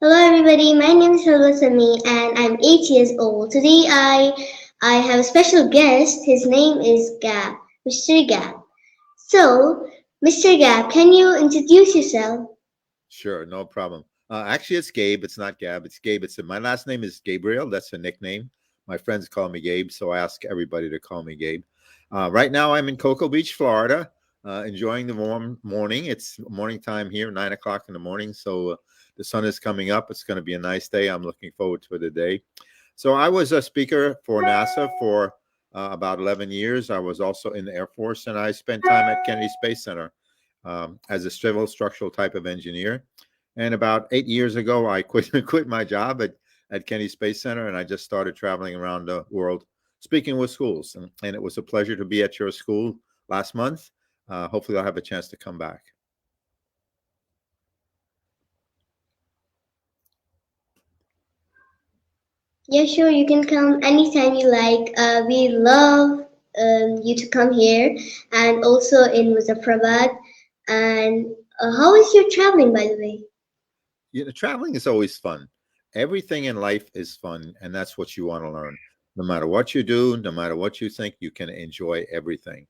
Hello everybody, my name is Sami and I'm 8 years old. Today I have a special guest. His name is Gab, Mr. Gab. So, Mr. Gab, can you introduce yourself? Sure, no problem. Actually, it's Gabe. It's not Gab. It's Gabe. My last name is Gabrielle. That's a nickname. My friends call me Gabe, so I ask everybody to call me Gabe. Right now, I'm in Cocoa Beach, Florida, enjoying the warm morning. It's morning time here, 9 o'clock in the morning. So the sun is coming up. It's going to be a nice day. I'm looking forward to it today. So I was a speaker for NASA for about 11 years. I was also in the Air Force, and I spent time at Kennedy Space Center as a civil structural type of engineer. And about 8 years ago, I quit my job at Kennedy Space Center, and I just started traveling around the world speaking with schools. And it was a pleasure to be at your school last month. Hopefully, I'll have a chance to come back. Yeah, sure, you can come anytime you like. We love you to come here and also in Muzaffarabad. And how is your traveling, by the way? Traveling is always fun. Everything in life is fun, and that's what you want to learn. No matter what you do, no matter what you think, you can enjoy everything.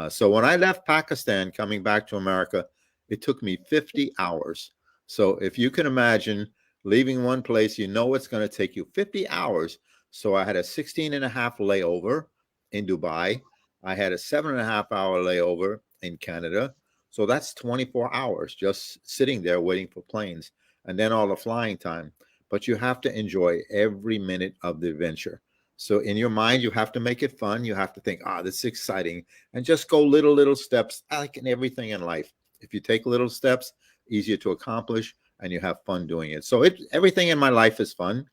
So when I left Pakistan, coming back to America, it took me 50 hours. So if you can imagine leaving one place, you know it's going to take you 50 hours. So I had a 16 and a half layover in Dubai. I had a 7.5 hour layover in Canada. So that's 24 hours just sitting there waiting for planes and then all the flying time. But you have to enjoy every minute of the adventure. So in your mind, you have to make it fun. You have to think, this is exciting, and just go little steps, like in everything in life. If you take little steps, easier to accomplish, and you have fun doing it. So everything in my life is fun,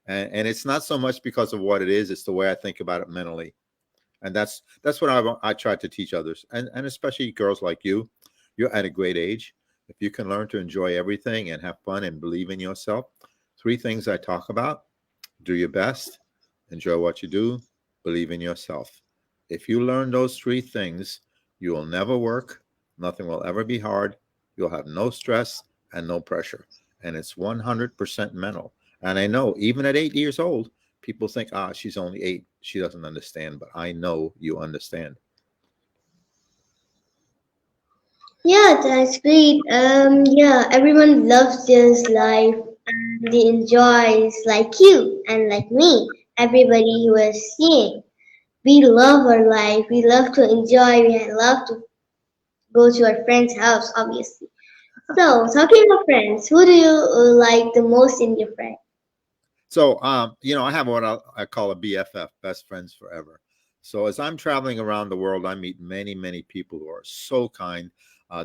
and it's not so much because of what it is; it's the way I think about it mentally, and that's what I try to teach others, and especially girls like you. You're at a great age. If you can learn to enjoy everything and have fun and believe in yourself, three things I talk about: do your best, enjoy what you do, believe in yourself. If you learn those three things, you will never work, nothing will ever be hard, you'll have no stress and no pressure. And it's 100% mental. And I know even at 8 years old, people think, she's only 8. She doesn't understand. But I know you understand. Yeah, that's great. Yeah, everyone loves this life and they enjoys like you and like me. Everybody who is seeing. We love our life. We love to enjoy. We love to go to our friend's house, obviously. So, talking about friends, who do you like the most in your friend? So, I have what I call a BFF, best friends forever. So, as I'm traveling around the world, I meet many people who are so kind.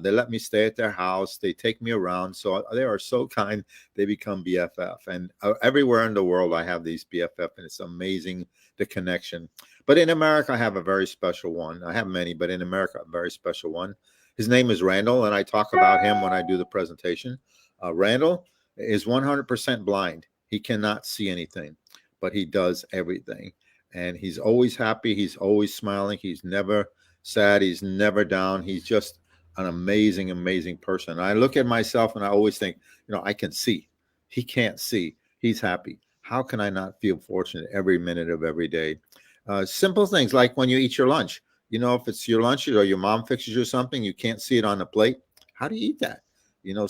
They let me stay at their house. They take me around. So, they are so kind. They become BFF. And everywhere in the world, I have these BFF, and it's amazing the connection. But in America, I have a very special one. I have many, but in America, a very special one. His name is Randall, and I talk about him when I do the presentation. Randall is 100% blind. He cannot see anything, but he does everything. And he's always happy. He's always smiling. He's never sad. He's never down. He's just an amazing person. I look at myself and I always think, I can see. He can't see. He's happy. How can I not feel fortunate every minute of every day? Simple things like when you eat your lunch. If it's your lunch or your mom fixes you something, you can't see it on the plate. How do you eat that?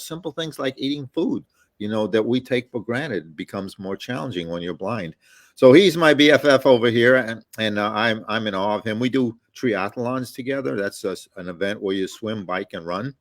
Simple things like eating food that we take for granted becomes more challenging when you're blind. So he's my BFF over here, and I'm in awe of him. We do triathlons together. That's an event where you swim, bike, and run.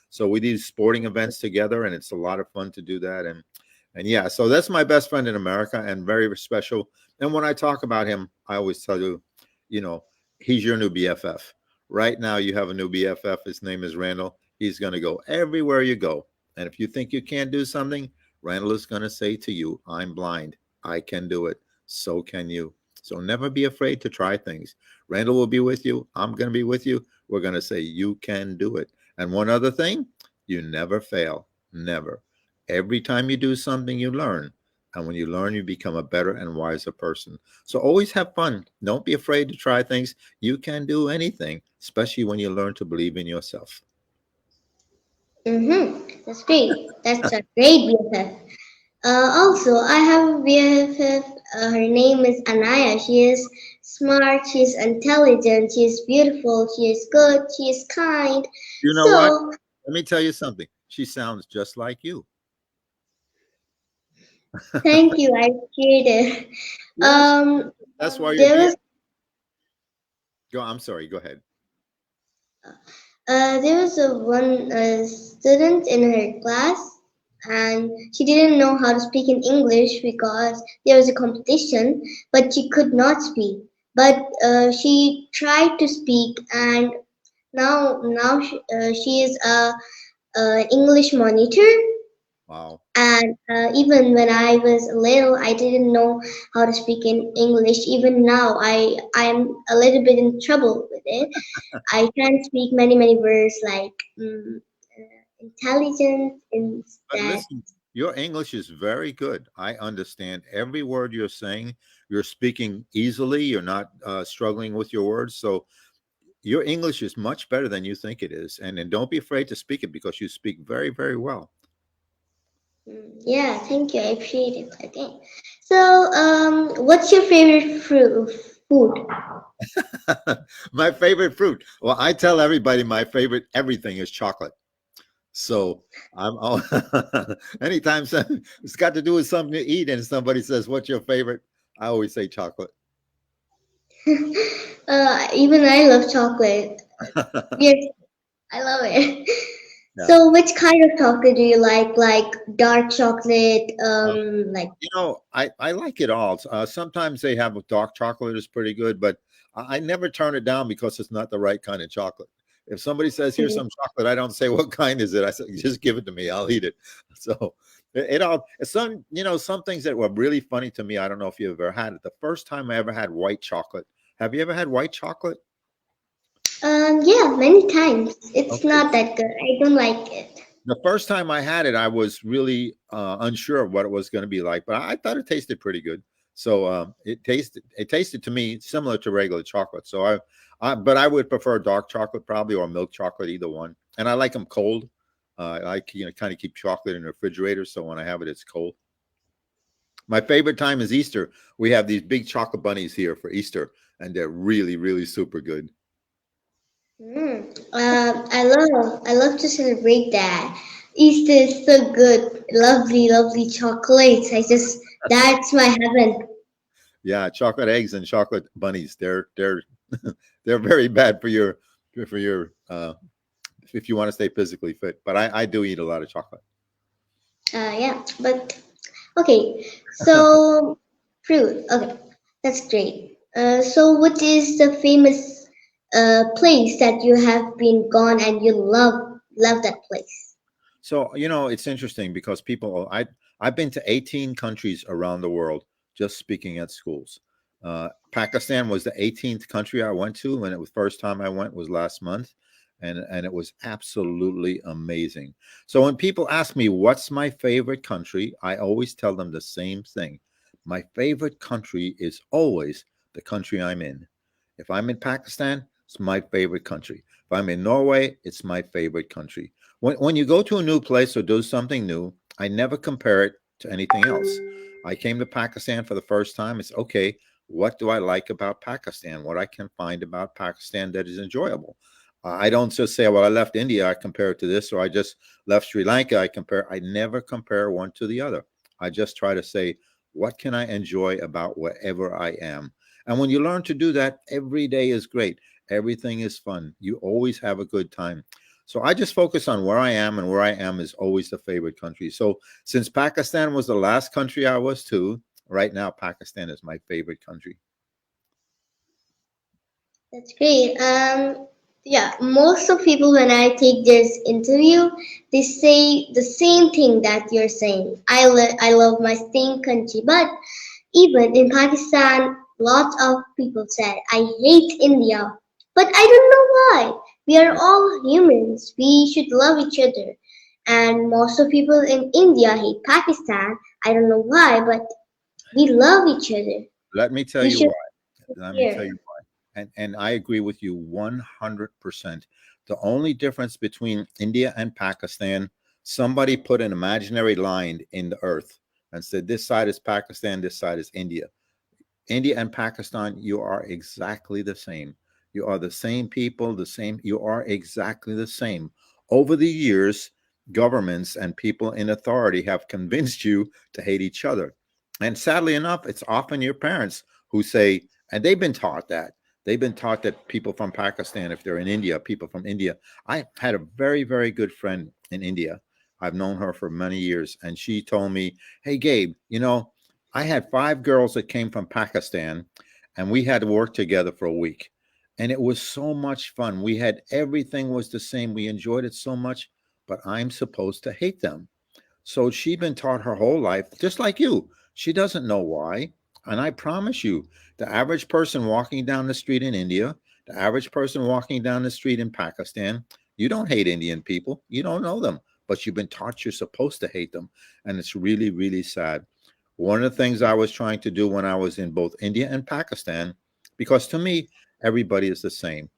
So we do sporting events together, and it's a lot of fun to do that. And yeah, so that's my best friend in America, and very special. And when I talk about him, I always tell you, you know, he's your new BFF. Right now, you have a new BFF. His name is Randall. He's going to go everywhere you go. And if you think you can't do something, Randall is going to say to you, I'm blind. I can do it. So can you. So never be afraid to try things. Randall will be with you. I'm going to be with you. We're going to say, you can do it. And one other thing, you never fail. Never. Every time you do something, you learn. And when you learn, you become a better and wiser person. So always have fun. Don't be afraid to try things. You can do anything, especially when you learn to believe in yourself. Mm-hmm. That's great. That's a great BFF. Also, I have a BFF. Her name is Anaya. She is smart. She is intelligent. She is beautiful. She is good. She is kind. You know what? So, Let me tell you something. She sounds just like you. thank you. I appreciate it. Yes, that's why you're There being. was Go. I'm sorry. Go ahead. there was a one student in her class, and she didn't know how to speak in English because there was a competition, but she could not speak. But she tried to speak, and now she is a English monitor. Wow. And even when I was little, I didn't know how to speak in English. Even now, I'm a little bit in trouble with it. I can speak many words like intelligent But instead. listen, your English is very good. I understand every word you're saying. You're speaking easily. You're not struggling with your words. So your English is much better than you think it is. And don't be afraid to speak it because you speak very, very well. Yeah, thank you. I appreciate it. Okay. So, what's your favorite food? My favorite fruit. Well, I tell everybody my favorite everything is chocolate. So I'm all, anytime it's got to do with something to eat, and somebody says, "What's your favorite?" I always say chocolate. Even I love chocolate. Yes, I love it. Yeah. So, which kind of chocolate do you like? Like dark chocolate, Uh, like I like it all. Sometimes they have a dark chocolate is pretty good, but I never turn it down because it's not the right kind of chocolate. If somebody says, "Here's some chocolate," I don't say, "What kind is it?" I say, "Just give it to me. I'll eat it." So it all some some things that were really funny to me. I don't know if you've ever had it. The first time I ever had white chocolate. Have you ever had white chocolate? yeah, many times. It's Okay. not that good. I don't like it. The first time I had it, I was really unsure of what it was going to be like, but I thought it tasted pretty good. So it tasted to me similar to regular chocolate. So but I would prefer dark chocolate probably or milk chocolate, either one. And I like them cold. I like kind of keep chocolate in the refrigerator, so when I have it, it's cold. My favorite time is Easter. We have these big chocolate bunnies here for Easter, and they're really, really super good. I love to celebrate that. Easter is so good. Lovely chocolates. That's my heaven. Yeah, chocolate eggs and chocolate bunnies. They're they're very bad for your if you want to stay physically fit. But I do eat a lot of chocolate. Yeah, but okay. So fruit. Okay, that's great. So what is the famous place that you have been gone and you love that place? So it's interesting because I've been to 18 countries around the world just speaking at schools. Pakistan was the 18th country I went to when it was first time I went was last month, and it was absolutely amazing. So when people ask me what's my favorite country, I always tell them the same thing. My favorite country is always the country I'm in. If I'm in Pakistan, it's my favorite country. If I'm in Norway, it's my favorite country. When you go to a new place or do something new, I never compare it to anything else. I came to Pakistan for the first time. It's okay. What do I like about Pakistan? What I can find about Pakistan that is enjoyable. I don't just say, well, I left India, I compare it to this, or I just left Sri Lanka, I compare. I never compare one to the other. I just try to say, what can I enjoy about wherever I am? And when you learn to do that, every day is great. Everything is fun. You always have a good time. So I just focus on where I am, and where I am is always the favorite country. So since Pakistan was the last country I was to, right now Pakistan is my favorite country. That's great. Yeah, most of people when I take this interview, they say the same thing that you're saying. I love my same country, but even in Pakistan, lots of people said I hate India, but I don't know why. We are all humans. We should love each other, and most of people in India hate Pakistan. I don't know why, but we love each other. Let me tell We you should why. Let me tell care. you why. And I agree with you 100%. The only difference between India and Pakistan, somebody put an imaginary line in the earth. and said, this side is Pakistan, this side is India. India and Pakistan, you are exactly the same. You are the same people, the same, you are exactly the same. Over the years, governments and people in authority have convinced you to hate each other. And sadly enough, it's often your parents who say, and they've been taught that. They've been taught that people from Pakistan, if they're in India, people from India. I had a very, very good friend in India. I've known her for many years, and she told me, hey, Gabe, I had five girls that came from Pakistan, and we had to work together for a week. And it was so much fun. We had everything was the same. We enjoyed it so much, but I'm supposed to hate them. So she's been taught her whole life, just like you. She doesn't know why. And I promise you, the average person walking down the street in India, the average person walking down the street in Pakistan, you don't hate Indian people. You don't know them, but you've been taught you're supposed to hate them. And it's really, really sad. One of the things I was trying to do when I was in both India and Pakistan, because to me, everybody is the same.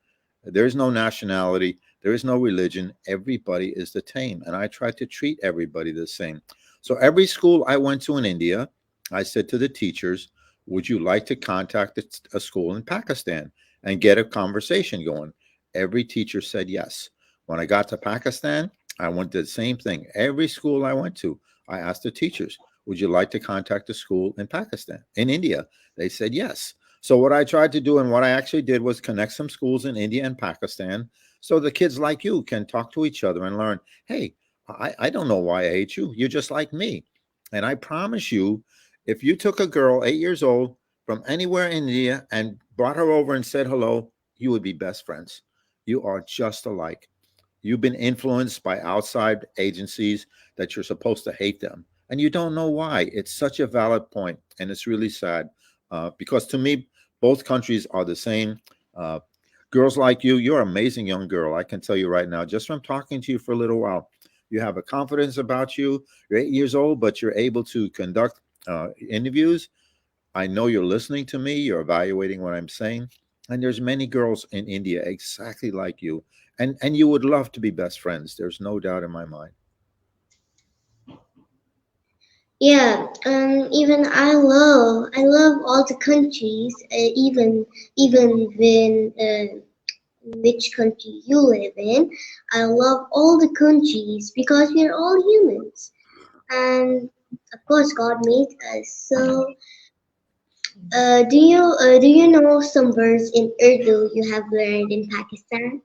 There is no nationality, there is no religion. Everybody is the same. And I try to treat everybody the same. So every school I went to in India, I said to the teachers, would you like to contact a school in Pakistan and get a conversation going? Every teacher said yes. When I got to Pakistan, I went to the same thing. Every school I went to, I asked the teachers, would you like to contact a school in Pakistan, in India? They said yes. So what I tried to do and what I actually did was connect some schools in India and Pakistan so the kids like you can talk to each other and learn, hey, I don't know why I hate you. You're just like me. And I promise you, if you took a girl 8 years old from anywhere in India and brought her over and said hello, you would be best friends. You are just alike. You've been influenced by outside agencies that you're supposed to hate them. And you don't know why. It's such a valid point, and it's really sad because to me, both countries are the same. Uh, Girls like you, you're an amazing young girl. I can tell you right now, just from talking to you for a little while, you have a confidence about you. You're 8 years old, but you're able to conduct interviews. I know you're listening to me. You're evaluating what I'm saying. And there's many girls in India exactly like you. And you would love to be best friends. There's no doubt in my mind. Yeah, even I love all the countries, even when which country you live in. I love all the countries because we are all humans, and of course God made us. So, do you know some words in Urdu you have learned in Pakistan?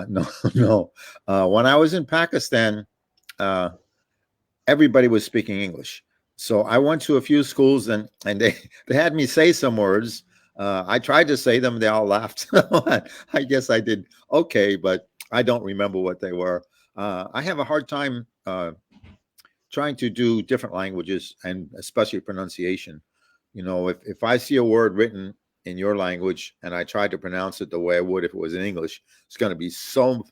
No, no. When I was in Pakistan, uh, everybody was speaking English. So I went to a few schools and they had me say some words. I tried to say them, they all laughed. I guess I did okay, but I don't remember what they were. I have a hard time trying to do different languages and especially pronunciation. If I see a word written in your language and I try to pronounce it the way I would if it was in English, it's going to be so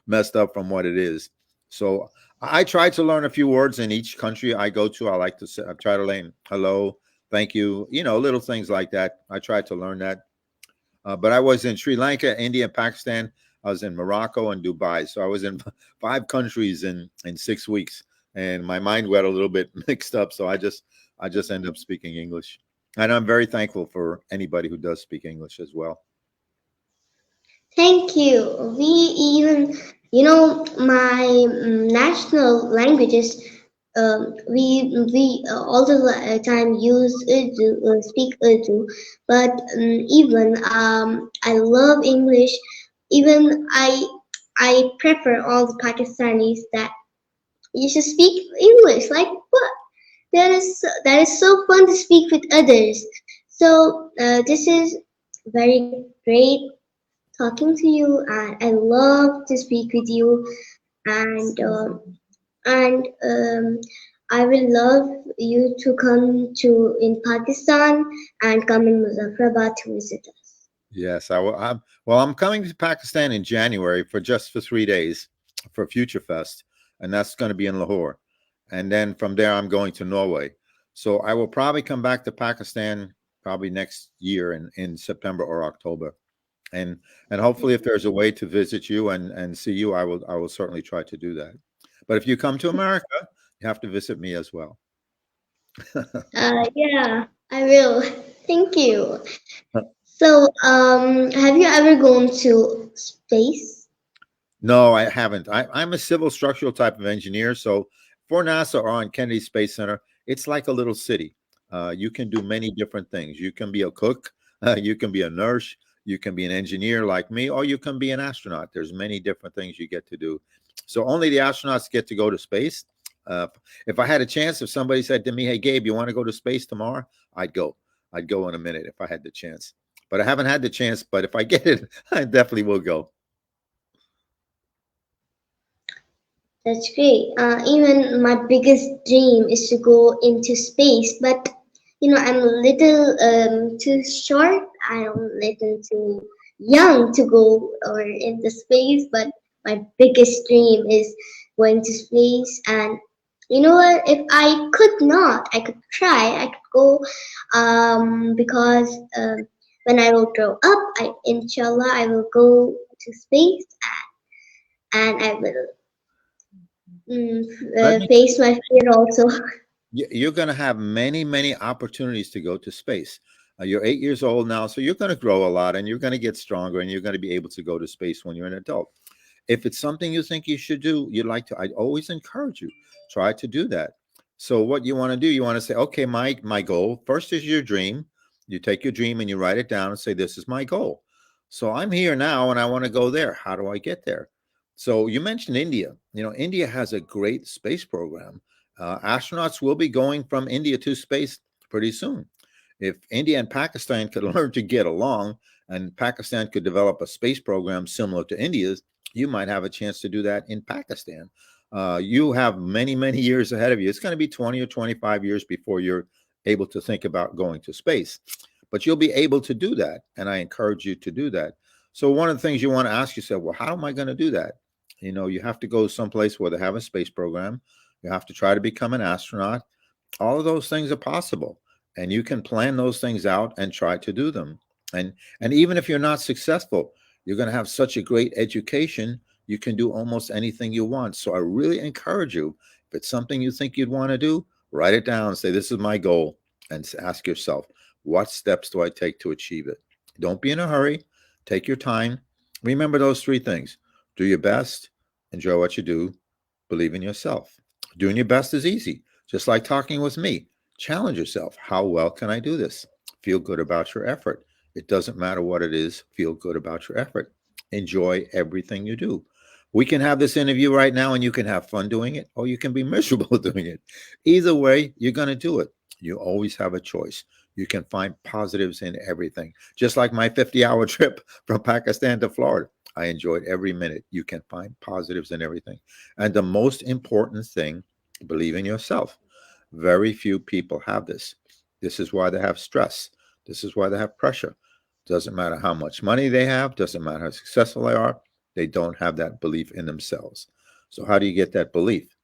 messed up from what it is. So I try to learn a few words in each country I go to. I like to say, I try to learn hello, thank you, little things like that. I try to learn that. But I was in Sri Lanka, India, Pakistan. I was in Morocco and Dubai. So I was in five countries in 6 weeks, and my mind got a little bit mixed up. So I just end up speaking English, and I'm very thankful for anybody who does speak English as well. Thank you. We even, my national languages. We all the time use Urdu, speak Urdu, but even I love English. Even I prefer all the Pakistanis that you should speak English. Like what? That is so fun to speak with others. So this is very great talking to you, and I love to speak with you. And I will love you to come to in Pakistan and come in Muzaffarabad to visit us. Yes, I will. I'm coming to Pakistan in January for 3 days for Future Fest, and that's going to be in Lahore. And then from there, I'm going to Norway. So I will probably come back to Pakistan probably next year in September or October. And and hopefully, if there's a way to visit you and see you, I will certainly try to do that. But if you come to America, you have to visit me as well. Yeah, I will. Thank you. So, have you ever gone to space? No, I haven't. I'm a civil structural type of engineer. So for NASA or on Kennedy Space Center, it's like a little city. You can do many different things. You can be a cook, you can be a nurse, you can be an engineer like me, or you can be an astronaut. There's many different things you get to do. So only the astronauts get to go to space. Uh, if I had a chance, if somebody said to me, "Hey, Gabe, you want to go to space tomorrow?" I'd go. I'd go in a minute if I had the chance. But I haven't had the chance. But if I get it, I definitely will go. That's great. Even my biggest dream is to go into space, but I'm a little too short. I'm a little too young to go or into space. But my biggest dream is going to space. And you know what? If I could not, I could try. I could go, because when I will grow up, inshallah, I will go to space and I will Let me face my fear also. you're going to have many, many opportunities to go to space. You're 8 years old now, so you're going to grow a lot and you're going to get stronger and you're going to be able to go to space when you're an adult. If it's something you think you should do, you'd like to, I always encourage you, try to do that. So what you want to do, you want to say, okay, my goal first is your dream. You take your dream and you write it down and say, this is my goal. So I'm here now and I want to go there. How do I get there? So you mentioned India. India has a great space program. Astronauts will be going from India to space pretty soon. If India and Pakistan could learn to get along and Pakistan could develop a space program similar to India's, you might have a chance to do that in Pakistan. You have many, many years ahead of you. It's going to be 20 or 25 years before you're able to think about going to space. But you'll be able to do that. And I encourage you to do that. So, one of the things you want to ask yourself, well, how am I going to do that? You have to go someplace where they have a space program. You have to try to become an astronaut. All of those things are possible, and you can plan those things out and try to do them. And even if you're not successful, you're going to have such a great education, you can do almost anything you want. So I really encourage you, if it's something you think you'd want to do, write it down, say this is my goal, and ask yourself, what steps do I take to achieve it? Don't be in a hurry. Take your time. Remember those three things: do your best, enjoy what you do, believe in yourself. Doing your best is easy, just like talking with me. Challenge yourself. How well can I do this? Feel good about your effort. It doesn't matter what it is, feel good about your effort. Enjoy everything you do. We can have this interview right now and you can have fun doing it, or you can be miserable doing it. Either way, you're going to do it. You always have a choice. You can find positives in everything. Just like my 50-hour trip from Pakistan to Florida. I enjoyed every minute. You can find positives in everything. And the most important thing, believe in yourself. Very few people have this. This is why they have stress. This is why they have pressure. Doesn't matter how much money they have, doesn't matter how successful they are, they don't have that belief in themselves. So how do you get that belief?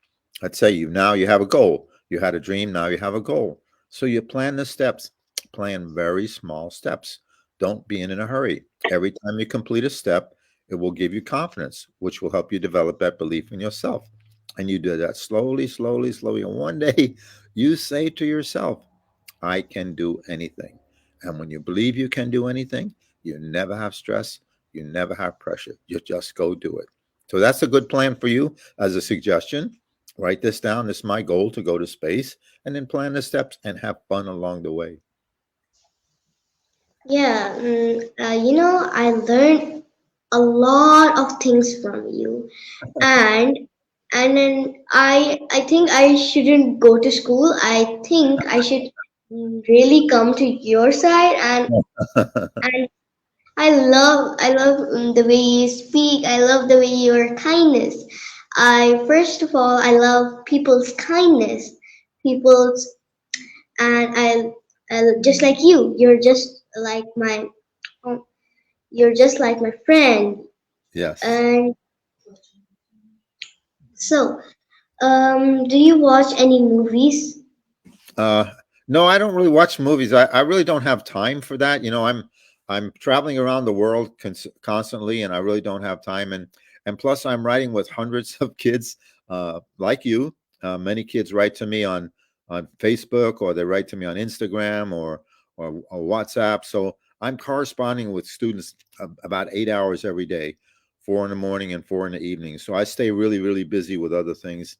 Let's say you have a goal. You had a dream, now you have a goal. So you plan the steps, plan very small steps. Don't be in a hurry. Every time you complete a step, it will give you confidence, which will help you develop that belief in yourself. And you do that slowly, slowly, slowly. And one day you say to yourself, I can do anything. And when you believe you can do anything, you never have stress, you never have pressure. You just go do it. So that's a good plan for you as a suggestion. Write this down. This is my goal, to go to space, and then plan the steps and have fun along the way. Yeah, I learned a lot of things from you, and and then I think I shouldn't go to school. I think I should really come to your side, and I love the way you speak. I love the way your kindness. I first of all I love people's kindness, people's and I just like you. You're just like my friend. Yes. And so, do you watch any movies? Uh, no, I don't really watch movies. I really don't have time for that. I'm traveling around the world constantly, and I really don't have time. And plus, I'm writing with hundreds of kids like you. Many kids write to me on on Facebook, or they write to me on Instagram or WhatsApp. So I'm corresponding with students about 8 hours every day, 4 in the morning and 4 in the evening. So I stay really, really busy with other things.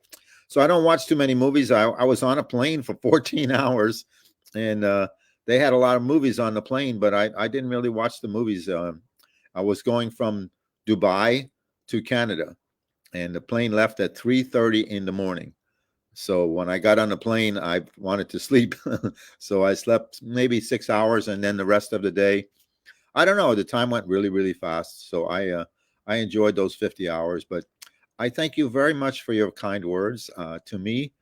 So I don't watch too many movies. I was on a plane for 14 hours, and they had a lot of movies on the plane, but I didn't really watch the movies. I was going from Dubai to Canada, and the plane left at 3:30 in the morning. So when I got on the plane, I wanted to sleep. So I slept maybe 6 hours, and then the rest of the day, I don't know. The time went really, really fast. So I enjoyed those 50 hours. But I thank you very much for your kind words. To me,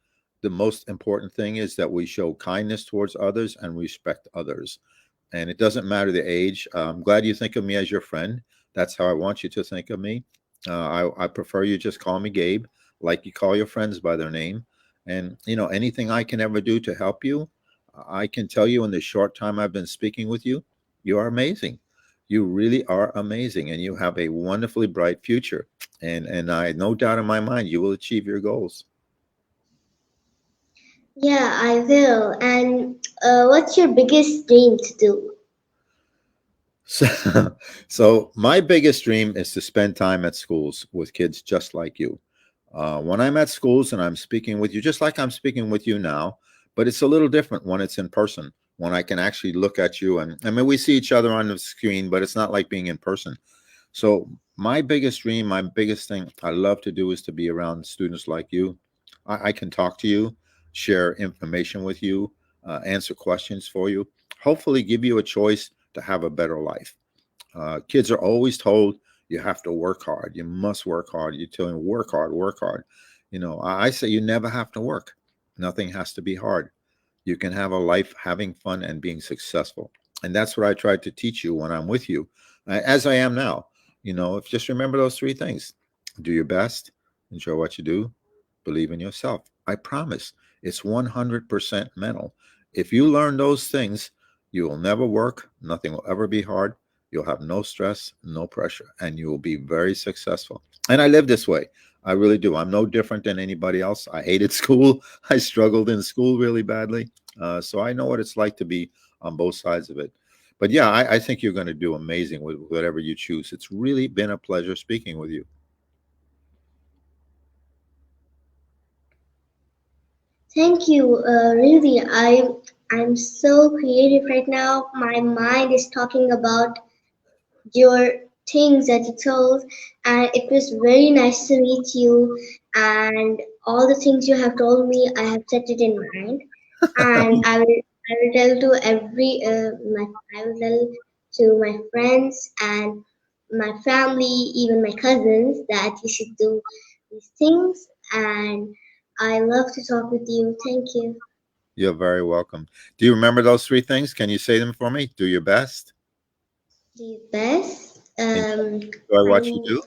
the most important thing is that we show kindness towards others and respect others. And it doesn't matter the age. I'm glad you think of me as your friend. That's how I want you to think of me. I prefer you just call me Gabe, like you call your friends by their name. And, anything I can ever do to help you, I can tell you in the short time I've been speaking with you, you are amazing. You really are amazing, and you have a wonderfully bright future. And I no doubt in my mind you will achieve your goals. Yeah, I will. And what's your biggest dream to do? So, so my biggest dream is to spend time at schools with kids just like you. When I'm at schools and I'm speaking with you, just like I'm speaking with you now, but it's a little different when it's in person, when I can actually look at you. And I mean, we see each other on the screen, but it's not like being in person. So, my biggest dream, my biggest thing I love to do is to be around students like you. I can talk to you, share information with you, answer questions for you, hopefully, give you a choice to have a better life. Kids are always told you have to work hard. You must work hard. You tell them work hard, work hard. I say you never have to work. Nothing has to be hard. You can have a life having fun and being successful. And that's what I try to teach you when I'm with you, as I am now. If just remember those three things: do your best, enjoy what you do, believe in yourself. I promise it's 100% mental. If you learn those things, you will never work. Nothing will ever be hard. You'll have no stress, no pressure, and you will be very successful. And I live this way. I really do. I'm no different than anybody else. I hated school. I struggled in school really badly. So I know what it's like to be on both sides of it. But yeah, I think you're going to do amazing with whatever you choose. It's really been a pleasure speaking with you. Thank you. Really, I'm so creative right now. My mind is talking about your things that you told, and it was very nice to meet you. And all the things you have told me, I have set it in mind, and I will tell to I will tell to my friends and my family, even my cousins, that you should do these things. And I love to talk with you. Thank you. You're very welcome. Do you remember those three things? Can you say them for me? Do your best, Do your best. enjoy what you Find do,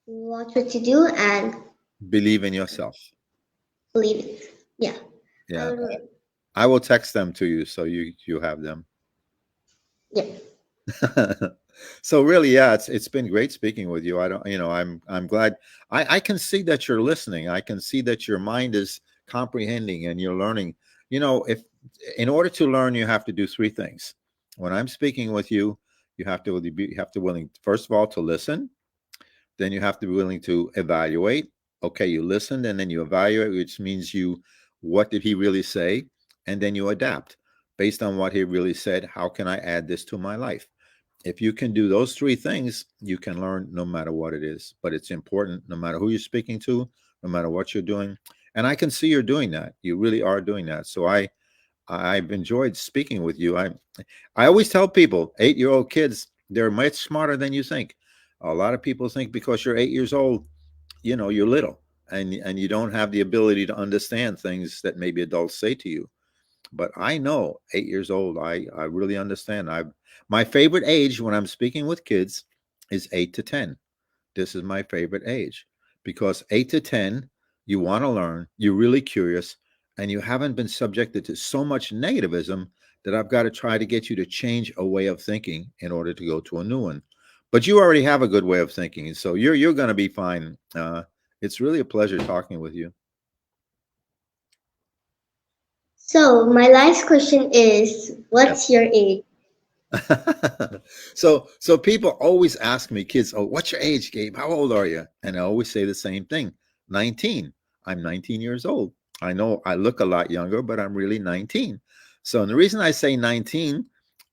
watch what you do and believe in yourself. believe it. Yeah, I Yeah, will remember. I will text them to you so you have them. Yeah. So really, yeah, it's been great speaking with you. I don't, I'm glad. I can see that you're listening. I can see that your mind is comprehending and you're learning. If in order to learn, you have to do three things. When I'm speaking with you, you have to willing first of all to listen. Then you have to be willing to evaluate. Okay, you listened and then you evaluate, which means what did he really say? And then you adapt based on what he really said. How can I add this to my life? If you can do those three things, you can learn no matter what it is. But it's important no matter who you're speaking to, no matter what you're doing. And I can see you're doing that. You really are doing that. So I've enjoyed speaking with you. I always tell people, 8-year-old kids, they're much smarter than you think. A lot of people think because you're 8 years old, you're little and you don't have the ability to understand things that maybe adults say to you. But I know 8 years old, I really understand. My favorite age when I'm speaking with kids is 8 to 10. This is my favorite age because 8 to 10, you want to learn, you're really curious, and you haven't been subjected to so much negativism that I've got to try to get you to change a way of thinking in order to go to a new one. But you already have a good way of thinking, and so you're going to be fine. It's really a pleasure talking with you. So, my last question is, Yes. what's your age? So people always ask me, kids, oh, what's your age, Gabe? How old are you? And I always say the same thing, 19. I'm 19 years old. I know I look a lot younger, but I'm really 19. So the reason I say 19,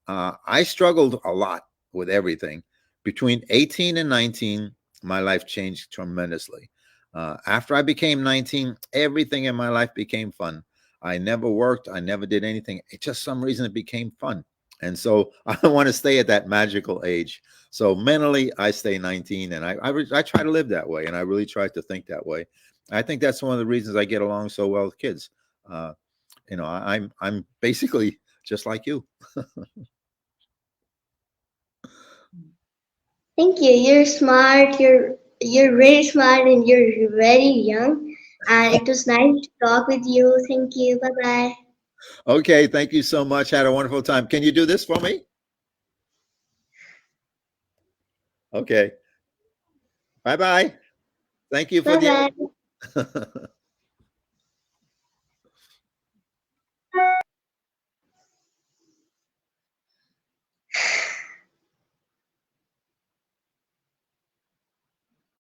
I struggled a lot with everything. Between 18 and 19, my life changed tremendously. After I became 19, everything in my life became fun. I never worked, I never did anything. It just some reason it became fun. And so I want to stay at that magical age. So mentally, I stay 19, and I try to live that way, and I really try to think that way. I think that's one of the reasons I get along so well with kids. Uh, I'm basically just like you. Thank you. You're smart. You're very smart and you're very young. And it was nice to talk with you. Thank you. Bye bye. Okay, thank you so much. Had a wonderful time. Can you do this for me? Okay. Bye bye. Thank you for Bye the. bye.